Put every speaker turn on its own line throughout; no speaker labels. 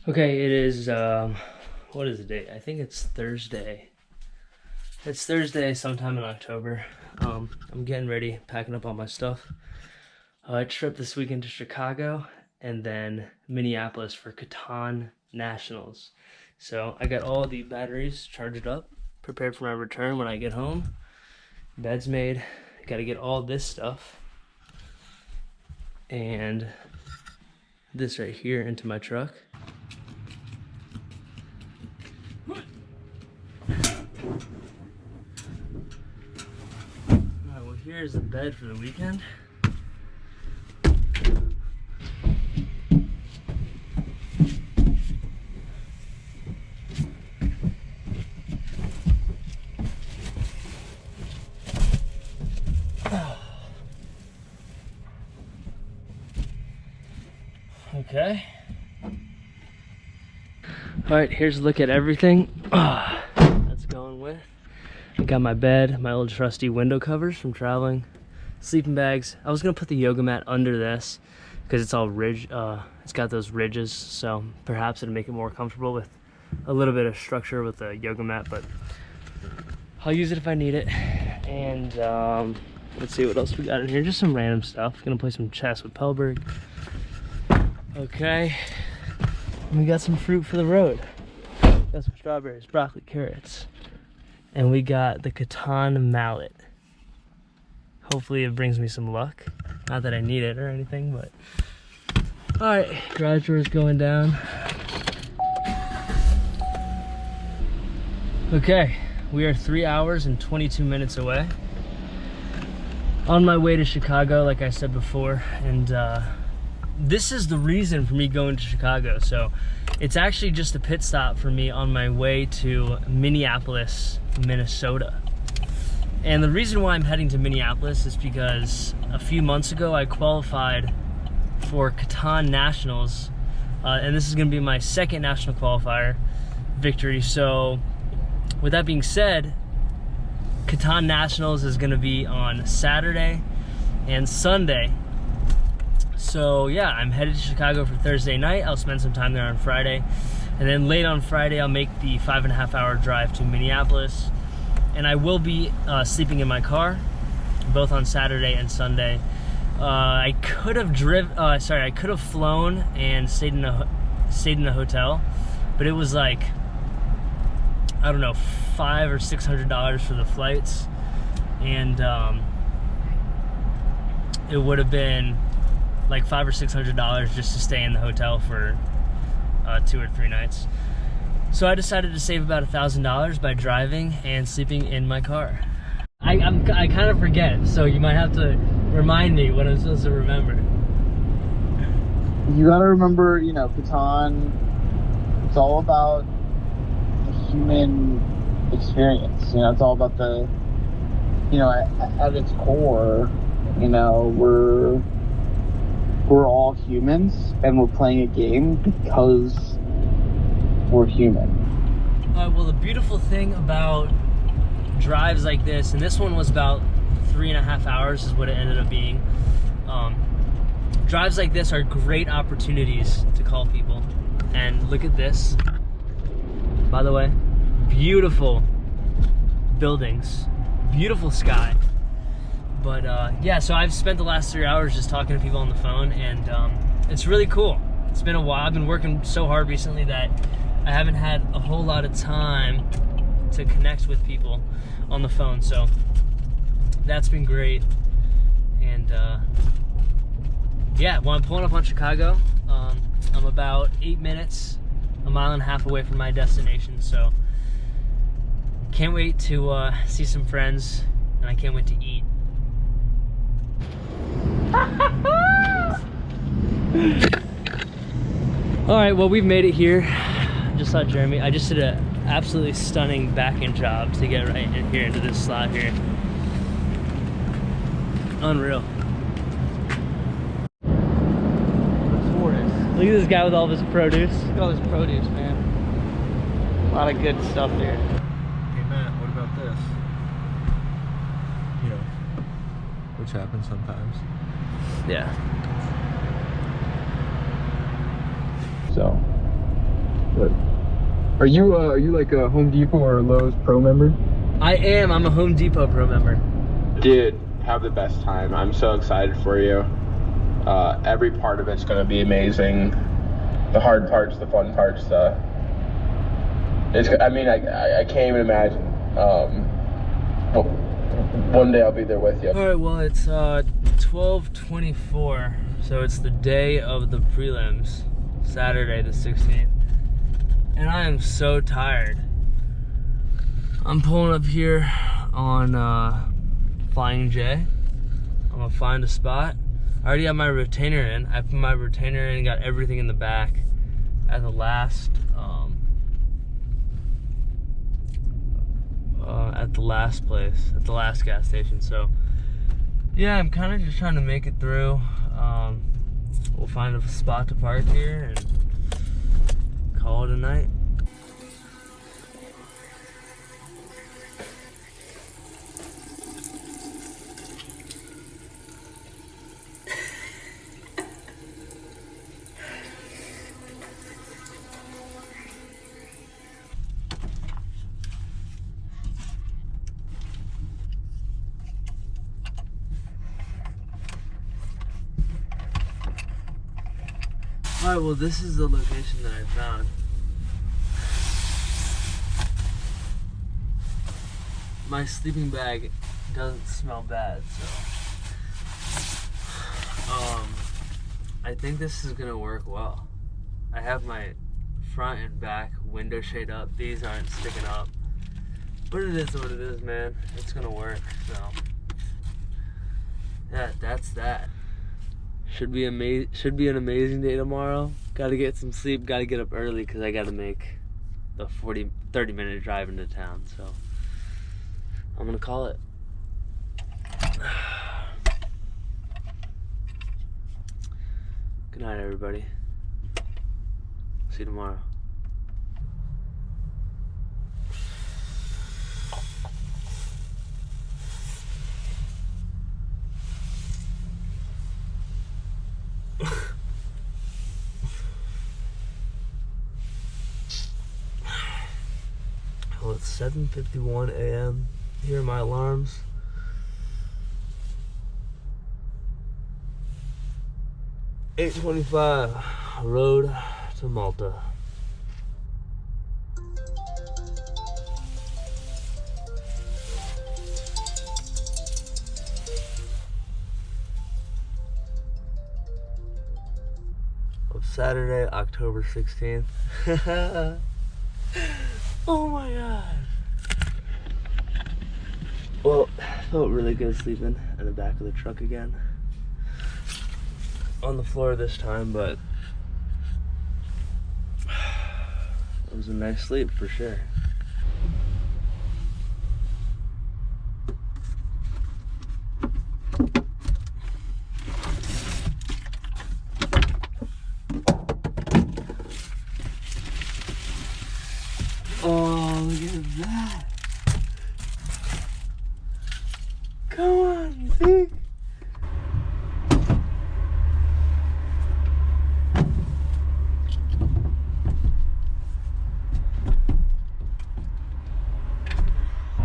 Okay, it is, what is the date? I think it's Thursday. It's Thursday sometime in October. I'm getting ready, packing up all my stuff. Trip this weekend to Chicago and then Minneapolis for Catan Nationals. So I got all the batteries charged up, prepared for my return when I get home. Bed's made. Gotta get all this stuff and this right here into my truck. Alright, well here's the bed for the weekend. Okay. Alright, here's a look at everything that's going with. I got my bed, my old trusty window covers from traveling, sleeping bags. I was gonna put the yoga mat under this because it's all it's got those ridges, so perhaps it'll make it more comfortable with a little bit of structure with the yoga mat, but I'll use it if I need it. And let's see what else we got in here. Just some random stuff. Gonna play some chess with Pelberg. Okay, and we got some fruit for the road. Got some strawberries, broccoli, carrots, and we got the Catan mallet. Hopefully it brings me some luck. Not that I need it or anything, but all right, garage door's going down. Okay, we are 3 hours and 22 minutes away. On my way to Chicago, like I said before, and this is the reason for me going to Chicago. So it's actually just a pit stop for me on my way to Minneapolis, Minnesota. And the reason why I'm heading to Minneapolis is because a few months ago I qualified for Catan Nationals, and this is going to be my second national qualifier victory. So with that being said, Catan Nationals is going to be on Saturday and Sunday. So yeah, I'm headed to Chicago for Thursday night. I'll spend some time there on Friday. And then late on Friday, I'll make the 5.5 hour drive to Minneapolis. And I will be sleeping in my car, both on Saturday and Sunday. I could have I could have flown and stayed in a hotel, but it was like, I don't know, $500 or $600 for the flights. And it would have been like $500 or $600 just to stay in the hotel for 2 or 3 nights. So I decided to save about $1,000 by driving and sleeping in my car. I kind of forget, so you might have to remind me what I'm supposed to remember.
You gotta remember, you know, Catan, it's all about the human experience. You know, it's all about the, you know, at its core, you know, we're all humans and we're playing a game because we're human.
Well, the beautiful thing about drives like this, and this one was about 3.5 hours is what it ended up being. Drives like this are great opportunities to call people. And look at this, by the way, beautiful buildings, beautiful sky. But yeah, so I've spent the last 3 hours just talking to people on the phone, and it's really cool. It's been a while. I've been working so hard recently that I haven't had a whole lot of time to connect with people on the phone, so that's been great. And yeah, well, I'm pulling up on Chicago. I'm about 8 minutes, 1.5 miles away from my destination, so can't wait to see some friends, and I can't wait to eat. All right, well, we've made it here. Just saw Jeremy. I just did an absolutely stunning back-end job to get right in here into this slot here. Unreal. Look at this guy with all of his produce.
Look at all this produce, man. A lot of good stuff there.
Hey Matt, what about this? You know, which happens sometimes.
Yeah.
Are you like a Home Depot or a Lowe's Pro member?
I am. I'm a Home Depot Pro member.
Dude, have the best time. I'm so excited for you. Every part of it's gonna be amazing. The hard parts, the fun parts. I can't even imagine. Well, one day I'll be there with you.
All right, well, it's 12:24, so it's the day of the prelims, Saturday the 16th, and I am so tired. I'm pulling up here on Flying J. I'm gonna find a spot. I already have my retainer in. I put my retainer in and got everything in the back at the last place, at the last gas station. So yeah, I'm kind of just trying to make it through. We'll find a spot to park here and call it a night. Alright, well, this is the location that I found. My sleeping bag doesn't smell bad, so I think this is gonna work well. I have my front and back window shade up. These aren't sticking up, but it is what it is, man. It's gonna work. So yeah, that's that. Should be an amazing day tomorrow. Gotta get some sleep, gotta get up early because I gotta make the 30-minute drive into town. So I'm gonna call it. Good night, everybody. See you tomorrow. Well, it's 7:51 a.m. Here are my alarms. $8:25, road to Malta. Of Saturday, October 16th. Oh my god. Well, felt really good sleeping in the back of the truck again. On the floor this time, but it was a nice sleep for sure. Oh, look at that. Come on, see?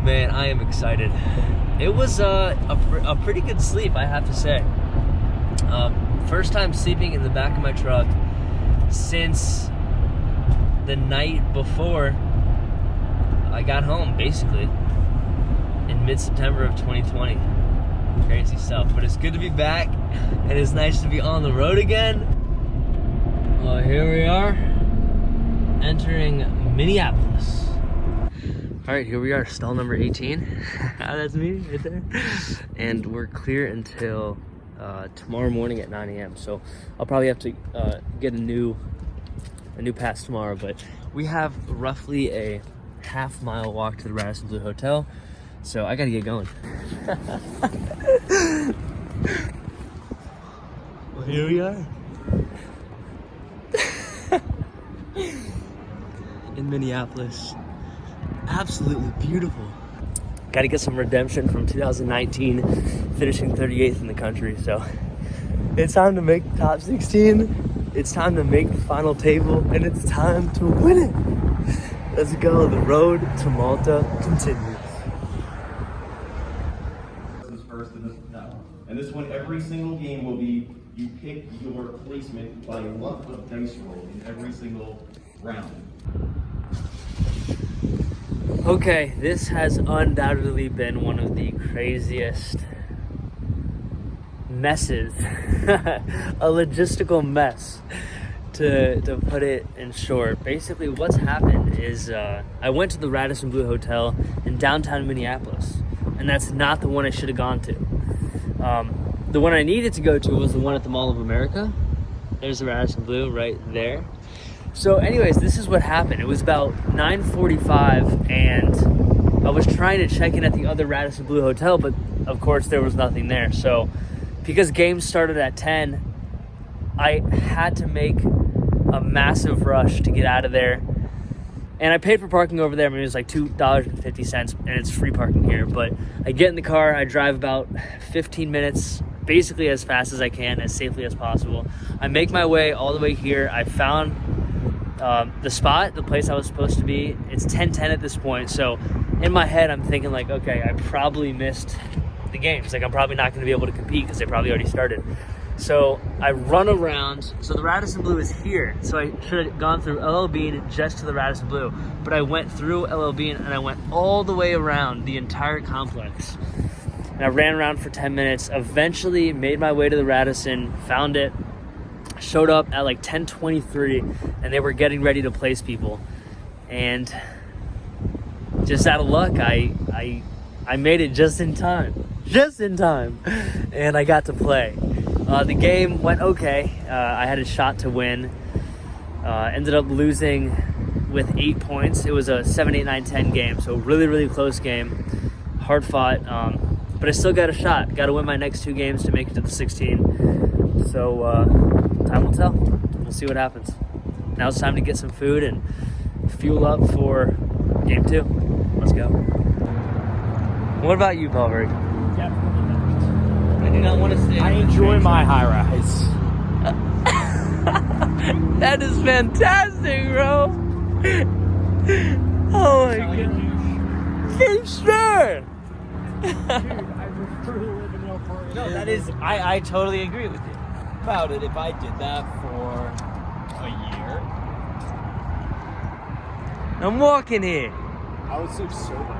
Man, I am excited. It was a pretty good sleep, I have to say. First time sleeping in the back of my truck since the night before I got home, basically, in mid-September of 2020. Crazy stuff, but it's good to be back, and it's nice to be on the road again. Well, here we are, entering Minneapolis. All right, here we are, stall number 18. That's me right there. And we're clear until tomorrow morning at 9 a.m. So I'll probably have to get a new pass tomorrow, but we have roughly a half-mile walk to the Radisson Blu Hotel, so I gotta get going. Well, here we are. In Minneapolis. Absolutely beautiful. Gotta get some redemption from 2019, finishing 38th in the country, so it's time to make the top 16. It's time to make the final table, and it's time to win it. Let's go. The road to Malta continues.
First in this and this one, every single game will be you pick your placement by luck of dice roll in every single round.
Okay, this has undoubtedly been one of the craziest messes, a logistical mess, to put it in short. Basically, what's happened is I went to the Radisson Blu Hotel in downtown Minneapolis, and that's not the one I should have gone to. The one I needed to go to was the one at the Mall of America. There's the Radisson Blu right there. So anyways, this is what happened. It was about 9:45 and I was trying to check in at the other Radisson Blu Hotel, but of course there was nothing there. So because games started at 10, I had to make a massive rush to get out of there. And I paid for parking over there. I mean, it was like $2.50 and it's free parking here. But I get in the car, I drive about 15 minutes, basically as fast as I can, as safely as possible. I make my way all the way here. I found the spot, the place I was supposed to be. It's 10:10 at this point. So in my head, I'm thinking like, okay, I probably missed the games. Like I'm probably not going to be able to compete because they probably already started. So I run around. So the Radisson Blu is here. So I should have gone through LL Bean just to the Radisson Blu. But I went through LL Bean and I went all the way around the entire complex. And I ran around for 10 minutes. Eventually made my way to the Radisson, found it, showed up at like 10:23 and they were getting ready to place people. And just out of luck, I made it just in time. And I got to play. The game went okay. I had a shot to win. Ended up losing with 8 points. It was a 7, 8, 9, 10 game. So really, really close game. Hard fought. But I still got a shot. Got to win my next 2 games to make it to the 16. So time will tell. We'll see what happens. Now it's time to get some food and fuel up for game 2. Let's go. What about you, Paulberg? I do not want to stay.
I enjoy my high rise.
That is fantastic, bro. Oh my god. For sure.
No, that is, I totally agree with you. About it, if I did that for a year,
I'm walking here.
I would sleep so bad.